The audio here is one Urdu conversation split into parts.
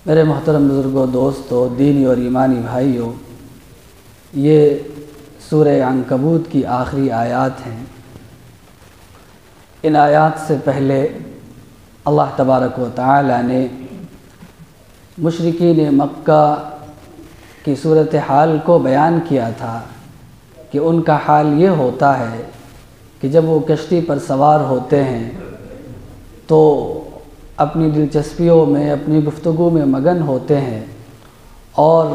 میرے محترم بزرگوں، دوستوں، دینی اور ایمانی بھائیوں، یہ سورہ عنکبوت کی آخری آیات ہیں۔ ان آیات سے پہلے اللہ تبارک و تعالی نے مشرکین مکہ کی صورتحال کو بیان کیا تھا کہ ان کا حال یہ ہوتا ہے کہ جب وہ کشتی پر سوار ہوتے ہیں تو اپنی دلچسپیوں میں، اپنی گفتگو میں مگن ہوتے ہیں اور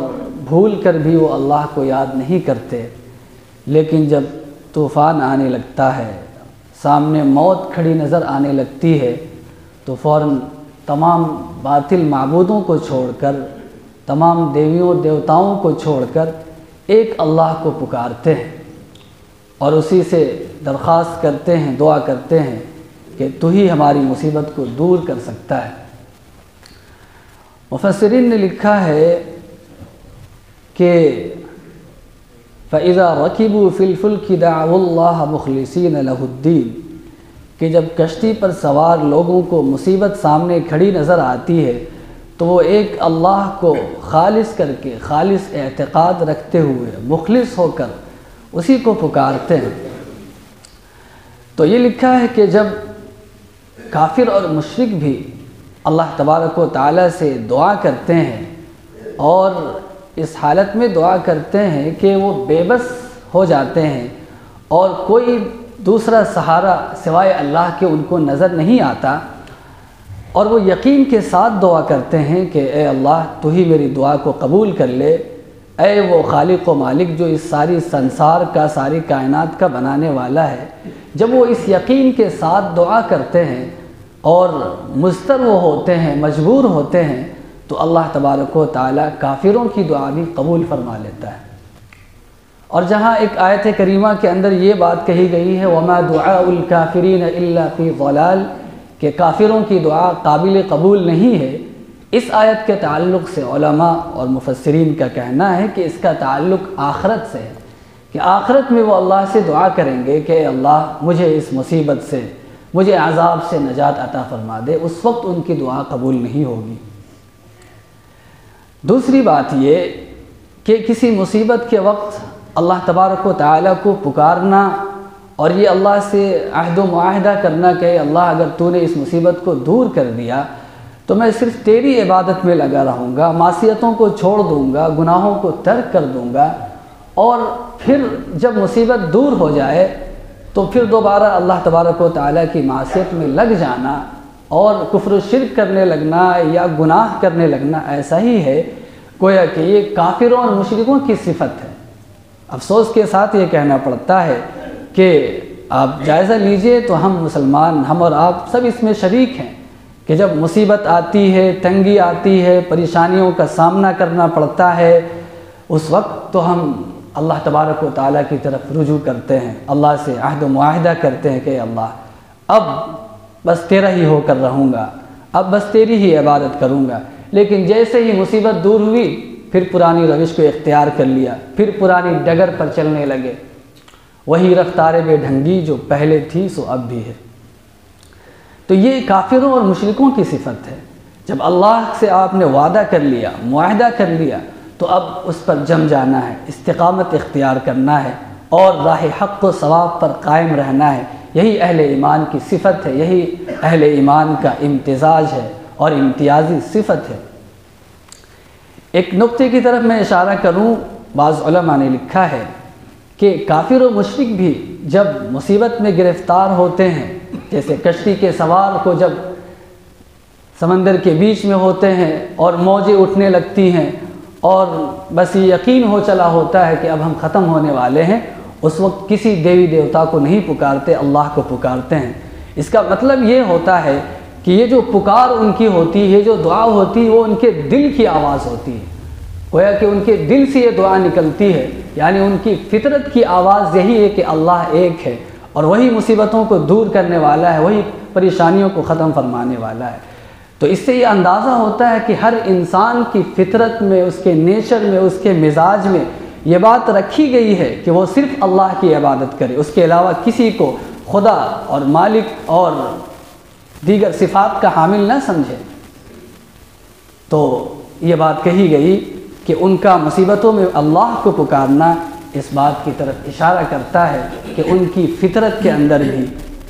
بھول کر بھی وہ اللہ کو یاد نہیں کرتے، لیکن جب طوفان آنے لگتا ہے، سامنے موت کھڑی نظر آنے لگتی ہے تو فوراً تمام باطل معبودوں کو چھوڑ کر، تمام دیویوں دیوتاؤں کو چھوڑ کر ایک اللہ کو پکارتے ہیں اور اسی سے درخواست کرتے ہیں، دعا کرتے ہیں کہ تو ہی ہماری مصیبت کو دور کر سکتا ہے۔ مفسرین نے لکھا ہے کہ فَإِذَا رَكِبُوا فِي الْفُلْكِ دَعَوُا اللَّهَ مُخْلِصِينَ لَهُ الدِّينَ کہ جب کشتی پر سوار لوگوں کو مصیبت سامنے کھڑی نظر آتی ہے تو وہ ایک اللہ کو خالص کر کے، خالص اعتقاد رکھتے ہوئے، مخلص ہو کر اسی کو پکارتے ہیں۔ تو یہ لکھا ہے کہ جب کافر اور مشرک بھی اللہ تبارک و تعالی سے دعا کرتے ہیں اور اس حالت میں دعا کرتے ہیں کہ وہ بے بس ہو جاتے ہیں اور کوئی دوسرا سہارا سوائے اللہ کے ان کو نظر نہیں آتا، اور وہ یقین کے ساتھ دعا کرتے ہیں کہ اے اللہ تو ہی میری دعا کو قبول کر لے، اے وہ خالق و مالک جو اس ساری سنسار کا، ساری کائنات کا بنانے والا ہے۔ جب وہ اس یقین کے ساتھ دعا کرتے ہیں اور مضطر وہ ہوتے ہیں، مجبور ہوتے ہیں، تو اللہ تبارک و تعالی کافروں کی دعا بھی قبول فرما لیتا ہے۔ اور جہاں ایک آیت کریمہ کے اندر یہ بات کہی گئی ہے وَمَا دُعَاءُ الْكَافِرِينَ إِلَّا فِي ضَلَالٍ کہ کافروں کی دعا قابل قبول نہیں ہے، اس آیت کے تعلق سے علماء اور مفسرین کا کہنا ہے کہ اس کا تعلق آخرت سے ہے، کہ آخرت میں وہ اللہ سے دعا کریں گے کہ اے اللہ مجھے اس مصیبت سے، مجھے عذاب سے نجات عطا فرما دے، اس وقت ان کی دعا قبول نہیں ہوگی۔ دوسری بات یہ کہ کسی مصیبت کے وقت اللہ تبارک و تعالیٰ کو پکارنا اور یہ اللہ سے عہد و معاہدہ کرنا کہ اللہ اگر تو نے اس مصیبت کو دور کر دیا تو میں صرف تیری عبادت میں لگا رہوں گا، معصیتوں کو چھوڑ دوں گا، گناہوں کو ترک کر دوں گا، اور پھر جب مصیبت دور ہو جائے تو پھر دوبارہ اللہ تبارک و تعالیٰ کی معصیت میں لگ جانا اور کفر و شرک کرنے لگنا یا گناہ کرنے لگنا، ایسا ہی ہے گویا کہ یہ کافروں اور مشرکوں کی صفت ہے۔ افسوس کے ساتھ یہ کہنا پڑتا ہے کہ آپ جائزہ لیجئے تو ہم مسلمان، ہم اور آپ سب اس میں شریک ہیں کہ جب مصیبت آتی ہے، تنگی آتی ہے، پریشانیوں کا سامنا کرنا پڑتا ہے، اس وقت تو ہم اللہ تبارک و تعالیٰ کی طرف رجوع کرتے ہیں، اللہ سے عہد و معاہدہ کرتے ہیں کہ اللہ اب بس تیرا ہی ہو کر رہوں گا، اب بس تیری ہی عبادت کروں گا۔ لیکن جیسے ہی مصیبت دور ہوئی پھر پرانی روش کو اختیار کر لیا، پھر پرانی ڈگر پر چلنے لگے، وہی رفتار بے ڈھنگی جو پہلے تھی سو اب بھی ہے۔ تو یہ کافروں اور مشرکوں کی صفت ہے۔ جب اللہ سے آپ نے وعدہ کر لیا، معاہدہ کر لیا، تو اب اس پر جم جانا ہے، استقامت اختیار کرنا ہے اور راہ حق و ثواب پر قائم رہنا ہے۔ یہی اہل ایمان کی صفت ہے، یہی اہل ایمان کا امتزاج ہے اور امتیازی صفت ہے۔ ایک نقطے کی طرف میں اشارہ کروں، بعض علماء نے لکھا ہے کہ کافر و مشرک بھی جب مصیبت میں گرفتار ہوتے ہیں، جیسے کشتی کے سوار کو جب سمندر کے بیچ میں ہوتے ہیں اور موجیں اٹھنے لگتی ہیں اور بس یہ یقین ہو چلا ہوتا ہے کہ اب ہم ختم ہونے والے ہیں، اس وقت کسی دیوی دیوتا کو نہیں پکارتے، اللہ کو پکارتے ہیں۔ اس کا مطلب یہ ہوتا ہے کہ یہ جو پکار ان کی ہوتی ہے، جو دعا ہوتی ہے، وہ ان کے دل کی آواز ہوتی ہے، گویا کہ ان کے دل سے یہ دعا نکلتی ہے، یعنی ان کی فطرت کی آواز یہی ہے کہ اللہ ایک ہے اور وہی مصیبتوں کو دور کرنے والا ہے، وہی پریشانیوں کو ختم فرمانے والا ہے۔ تو اس سے یہ اندازہ ہوتا ہے کہ ہر انسان کی فطرت میں، اس کے نیچر میں، اس کے مزاج میں یہ بات رکھی گئی ہے کہ وہ صرف اللہ کی عبادت کرے، اس کے علاوہ کسی کو خدا اور مالک اور دیگر صفات کا حامل نہ سمجھے۔ تو یہ بات کہی گئی کہ ان کا مصیبتوں میں اللہ کو پکارنا اس بات کی طرف اشارہ کرتا ہے کہ ان کی فطرت کے اندر بھی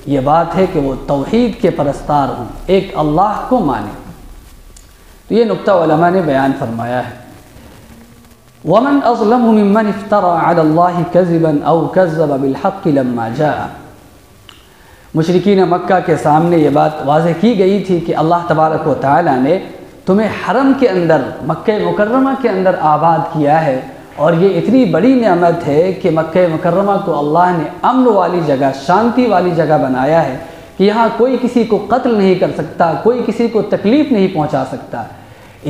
یہ بات ہے کہ وہ توحید کے پرستار ہوں، ایک اللہ کو مانیں۔ تو یہ نقطہ علماء نے بیان فرمایا ہے۔ وَمَنْ أَظْلَمُ مِمَّنِ افْتَرَى عَلَى اللَّهِ كَذِبًا أَوْ كَذَّبَ بِالْحَقِّ لَمَّا جَاءَ۔ مشرکین مکہ کے سامنے یہ بات واضح کی گئی تھی کہ اللہ تبارک و تعالیٰ نے تمہیں حرم کے اندر، مکہ مکرمہ کے اندر آباد کیا ہے، اور یہ اتنی بڑی نعمت ہے کہ مکہ مکرمہ کو اللہ نے امن والی جگہ، شانتی والی جگہ بنایا ہے کہ یہاں کوئی کسی کو قتل نہیں کر سکتا، کوئی کسی کو تکلیف نہیں پہنچا سکتا۔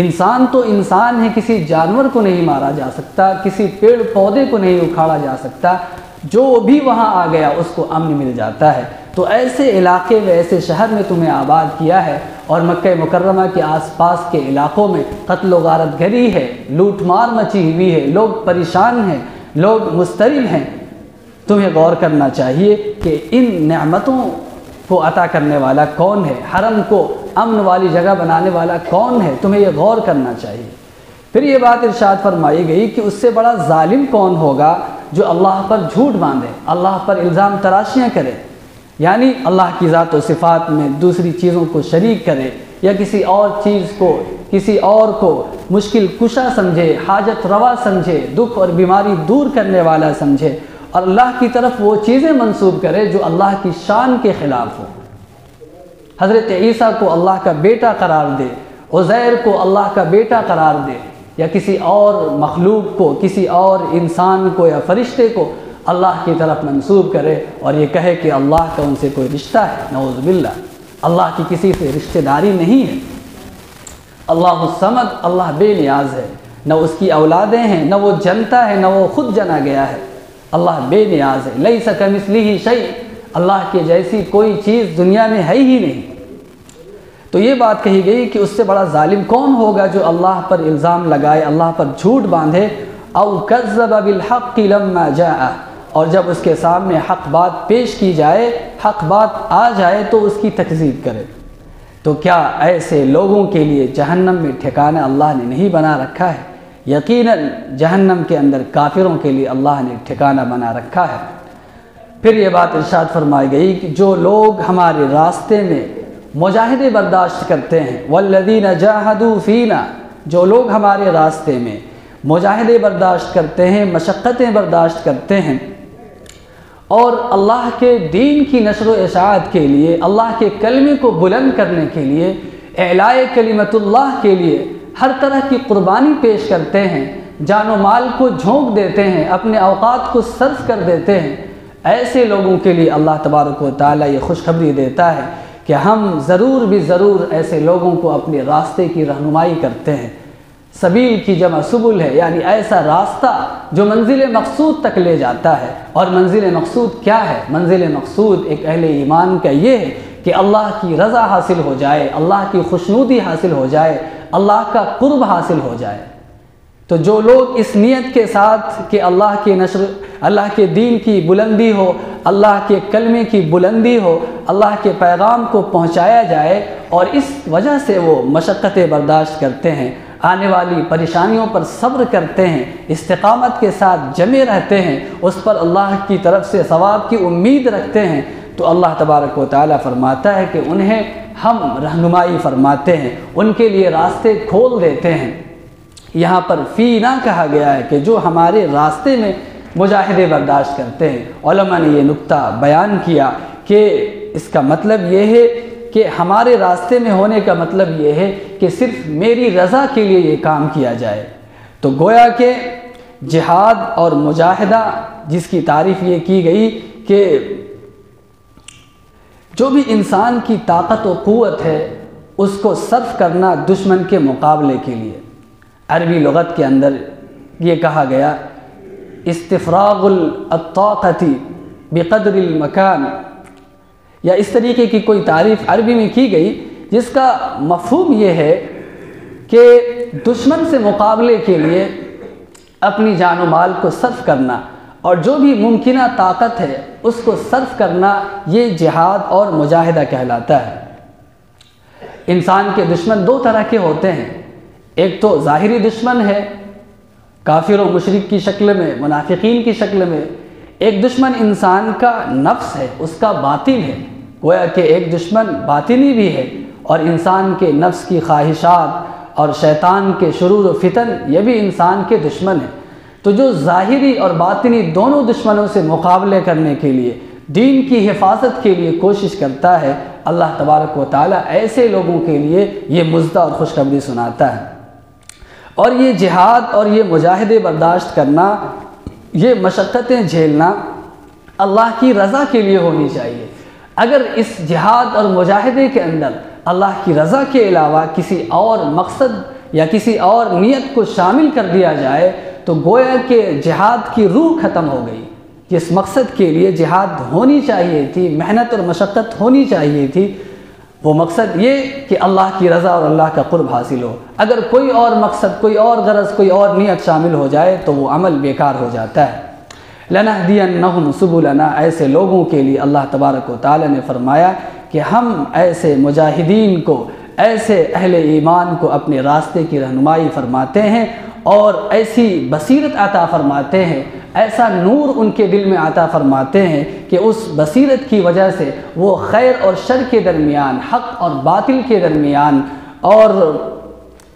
انسان تو انسان ہے، کسی جانور کو نہیں مارا جا سکتا، کسی پیڑ پودے کو نہیں اکھاڑا جا سکتا، جو بھی وہاں آ گیا اس کو امن مل جاتا ہے۔ تو ایسے علاقے میں، ایسے شہر میں تمہیں آباد کیا ہے، اور مکہ مکرمہ کے آس پاس کے علاقوں میں قتل و غارت گری ہے، لوٹ مار مچی ہوئی ہے، لوگ پریشان ہیں، لوگ مضطرب ہیں۔ تمہیں غور کرنا چاہیے کہ ان نعمتوں کو عطا کرنے والا کون ہے، حرم کو امن والی جگہ بنانے والا کون ہے، تمہیں یہ غور کرنا چاہیے۔ پھر یہ بات ارشاد فرمائی گئی کہ اس سے بڑا ظالم کون ہوگا جو اللہ پر جھوٹ باندھے، اللہ پر الزام تراشیاں کرے، یعنی اللہ کی ذات و صفات میں دوسری چیزوں کو شریک کرے، یا کسی اور چیز کو، کسی اور کو مشکل کشا سمجھے، حاجت روا سمجھے، دکھ اور بیماری دور کرنے والا سمجھے، اور اللہ کی طرف وہ چیزیں منسوب کرے جو اللہ کی شان کے خلاف ہو۔ حضرت عیسیٰ کو اللہ کا بیٹا قرار دے، عزیر کو اللہ کا بیٹا قرار دے، یا کسی اور مخلوق کو، کسی اور انسان کو یا فرشتے کو اللہ کی طرف منسوب کرے اور یہ کہے کہ اللہ کا ان سے کوئی رشتہ ہے۔ نعوذ باللہ، اللہ کی کسی سے رشتہ داری نہیں ہے۔ اللہ الصمد، اللہ بے نیاز ہے، نہ اس کی اولادیں ہیں، نہ وہ جنتا ہے، نہ وہ خود جنا گیا ہے۔ اللہ بے نیاز ہے۔ لیس کمثلہ شیء، اللہ کے جیسی کوئی چیز دنیا میں ہے ہی نہیں۔ تو یہ بات کہی گئی کہ اس سے بڑا ظالم کون ہوگا جو اللہ پر الزام لگائے، اللہ پر جھوٹ باندھے، او کذب بالحق لما جاء، اور جب اس کے سامنے حق بات پیش کی جائے، حق بات آ جائے تو اس کی تکذیب کرے۔ تو کیا ایسے لوگوں کے لیے جہنم میں ٹھکانہ اللہ نے نہیں بنا رکھا ہے؟ یقیناً جہنم کے اندر کافروں کے لیے اللہ نے ٹھکانہ بنا رکھا ہے۔ پھر یہ بات ارشاد فرمائی گئی کہ جو لوگ ہمارے راستے میں مجاہدے برداشت کرتے ہیں، والذین جاہدوا فینا، جو لوگ ہمارے راستے میں مجاہدے برداشت کرتے ہیں، مشقتیں برداشت کرتے ہیں، اور اللہ کے دین کی نشر و اشاعت کے لیے، اللہ کے کلمے کو بلند کرنے کے لیے، اعلاء کلمت اللہ کے لیے ہر طرح کی قربانی پیش کرتے ہیں، جان و مال کو جھونک دیتے ہیں، اپنے اوقات کو صرف کر دیتے ہیں، ایسے لوگوں کے لیے اللہ تبارک و تعالیٰ یہ خوشخبری دیتا ہے کہ ہم ضرور بھی ضرور ایسے لوگوں کو اپنے راستے کی رہنمائی کرتے ہیں۔ سبیل کی جمع سبل ہے، یعنی ایسا راستہ جو منزل مقصود تک لے جاتا ہے۔ اور منزل مقصود کیا ہے؟ منزل مقصود ایک اہل ایمان کا یہ ہے کہ اللہ کی رضا حاصل ہو جائے، اللہ کی خوشنودی حاصل ہو جائے، اللہ کا قرب حاصل ہو جائے۔ تو جو لوگ اس نیت کے ساتھ کہ اللہ کی نشر، اللہ کے دین کی بلندی ہو، اللہ کے کلمے کی بلندی ہو، اللہ کے پیغام کو پہنچایا جائے، اور اس وجہ سے وہ مشقتیں برداشت کرتے ہیں، آنے والی پریشانیوں پر صبر کرتے ہیں، استقامت کے ساتھ جمے رہتے ہیں، اس پر اللہ کی طرف سے ثواب کی امید رکھتے ہیں، تو اللہ تبارک و تعالیٰ فرماتا ہے کہ انہیں ہم رہنمائی فرماتے ہیں، ان کے لیے راستے کھول دیتے ہیں۔ یہاں پر فی نہ کہا گیا ہے کہ جو ہمارے راستے میں مجاہدے برداشت کرتے ہیں۔ علماء نے یہ نقطہ بیان کیا کہ اس کا مطلب یہ ہے کہ ہمارے راستے میں ہونے کا مطلب یہ ہے کہ صرف میری رضا کے لیے یہ کام کیا جائے۔ تو گویا کہ جہاد اور مجاہدہ جس کی تعریف یہ کی گئی کہ جو بھی انسان کی طاقت و قوت ہے اس کو صرف کرنا دشمن کے مقابلے کے لیے۔ عربی لغت کے اندر یہ کہا گیا استفراغ الطاقت بقدر المکان، یا اس طریقے کی کوئی تعریف عربی میں کی گئی جس کا مفہوم یہ ہے کہ دشمن سے مقابلے کے لیے اپنی جان و مال کو صرف کرنا، اور جو بھی ممکنہ طاقت ہے اس کو صرف کرنا، یہ جہاد اور مجاہدہ کہلاتا ہے۔ انسان کے دشمن دو طرح کے ہوتے ہیں، ایک تو ظاہری دشمن ہے کافر و مشرک کی شکل میں، منافقین کی شکل میں، ایک دشمن انسان کا نفس ہے، اس کا باطن ہے، گویا کہ ایک دشمن باطنی بھی ہے، اور انسان کے نفس کی خواہشات اور شیطان کے شرور و فتن یہ بھی انسان کے دشمن ہیں۔ تو جو ظاہری اور باطنی دونوں دشمنوں سے مقابلے کرنے کے لیے، دین کی حفاظت کے لیے کوشش کرتا ہے، اللہ تبارک و تعالیٰ ایسے لوگوں کے لیے یہ مژدہ اور خوشخبری سناتا ہے۔ اور یہ جہاد اور یہ مجاہدے برداشت کرنا، یہ مشقتیں جھیلنا اللہ کی رضا کے لیے ہونی چاہیے۔ اگر اس جہاد اور مجاہدے کے اندر اللہ کی رضا کے علاوہ کسی اور مقصد یا کسی اور نیت کو شامل کر دیا جائے تو گویا کہ جہاد کی روح ختم ہو گئی۔ جس مقصد کے لیے جہاد ہونی چاہیے تھی، محنت اور مشقت ہونی چاہیے تھی، وہ مقصد یہ کہ اللہ کی رضا اور اللہ کا قرب حاصل ہو۔ اگر کوئی اور مقصد، کوئی اور غرض، کوئی اور نیت شامل ہو جائے تو وہ عمل بیکار ہو جاتا ہے۔ لَنَهْدِيَنَّهُمْ سُبُلَنَا، ایسے لوگوں کے لیے اللہ تبارک و تعالی نے فرمایا کہ ہم ایسے مجاہدین کو، ایسے اہل ایمان کو اپنے راستے کی رہنمائی فرماتے ہیں اور ایسی بصیرت عطا فرماتے ہیں، ایسا نور ان کے دل میں عطا فرماتے ہیں کہ اس بصیرت کی وجہ سے وہ خیر اور شر کے درمیان، حق اور باطل کے درمیان، اور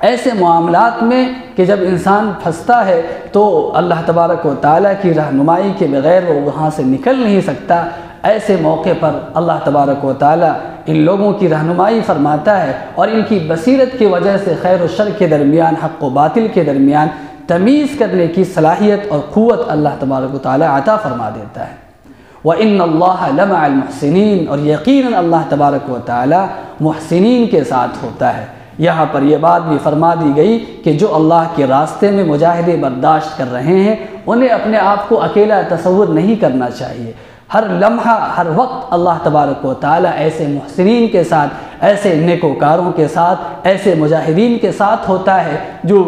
ایسے معاملات میں کہ جب انسان پھنستا ہے تو اللہ تبارک و تعالیٰ کی رہنمائی کے بغیر وہ وہاں سے نکل نہیں سکتا، ایسے موقع پر اللہ تبارک و تعالیٰ ان لوگوں کی رہنمائی فرماتا ہے اور ان کی بصیرت کی وجہ سے خیر و شر کے درمیان، حق و باطل کے درمیان تمیز کرنے کی صلاحیت اور قوت اللہ تبارک و تعالیٰ عطا فرما دیتا ہے۔ وَإِنَّ اللَّهَ لَمَعَ الْمُحْسِنِينَ، اور یقیناً اللہ تبارک و تعالیٰ محسنین کے ساتھ ہوتا ہے۔ یہاں پر یہ بات بھی فرما دی گئی کہ جو اللہ کے راستے میں مجاہدے برداشت کر رہے ہیں انہیں اپنے آپ کو اکیلا تصور نہیں کرنا چاہیے۔ ہر لمحہ، ہر وقت اللہ تبارک و تعالیٰ ایسے محسنین کے ساتھ، ایسے نیکوکاروں کے ساتھ، ایسے مجاہدین کے ساتھ ہوتا ہے جو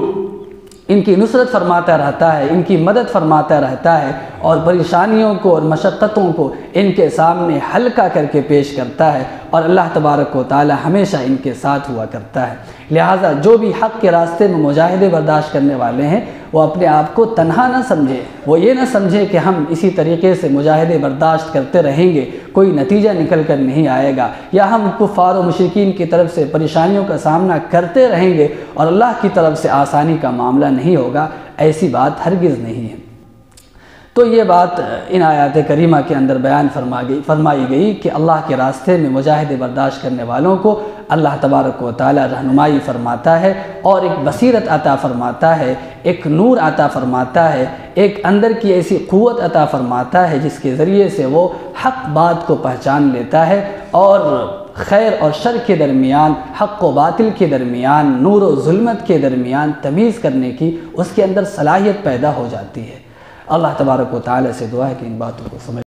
ان کی نصرت فرماتا رہتا ہے، ان کی مدد فرماتا رہتا ہے اور پریشانیوں کو اور مشقتوں کو ان کے سامنے ہلکا کر کے پیش کرتا ہے، اور اللہ تبارک و تعالی ہمیشہ ان کے ساتھ ہوا کرتا ہے۔ لہٰذا جو بھی حق کے راستے میں مجاہدے برداشت کرنے والے ہیں وہ اپنے آپ کو تنہا نہ سمجھے، وہ یہ نہ سمجھے کہ ہم اسی طریقے سے مجاہدے برداشت کرتے رہیں گے، کوئی نتیجہ نکل کر نہیں آئے گا، یا ہم کفار و مشرکین کی طرف سے پریشانیوں کا سامنا کرتے رہیں گے اور اللہ کی طرف سے آسانی کا معاملہ نہیں ہوگا، ایسی بات ہرگز نہیں ہے۔ تو یہ بات ان آیات کریمہ کے اندر بیان فرمائی گئی کہ اللہ کے راستے میں مجاہدے برداشت کرنے والوں کو اللہ تبارک و تعالی رہنمائی فرماتا ہے اور ایک بصیرت عطا فرماتا ہے، ایک نور عطا فرماتا ہے، ایک اندر کی ایسی قوت عطا فرماتا ہے جس کے ذریعے سے وہ حق بات کو پہچان لیتا ہے اور خیر اور شر کے درمیان، حق و باطل کے درمیان، نور و ظلمت کے درمیان تمیز کرنے کی اس کے اندر صلاحیت پیدا ہو جاتی ہے۔ اللہ تبارک و تعالی سے دعا ہے کہ ان باتوں کو سمجھ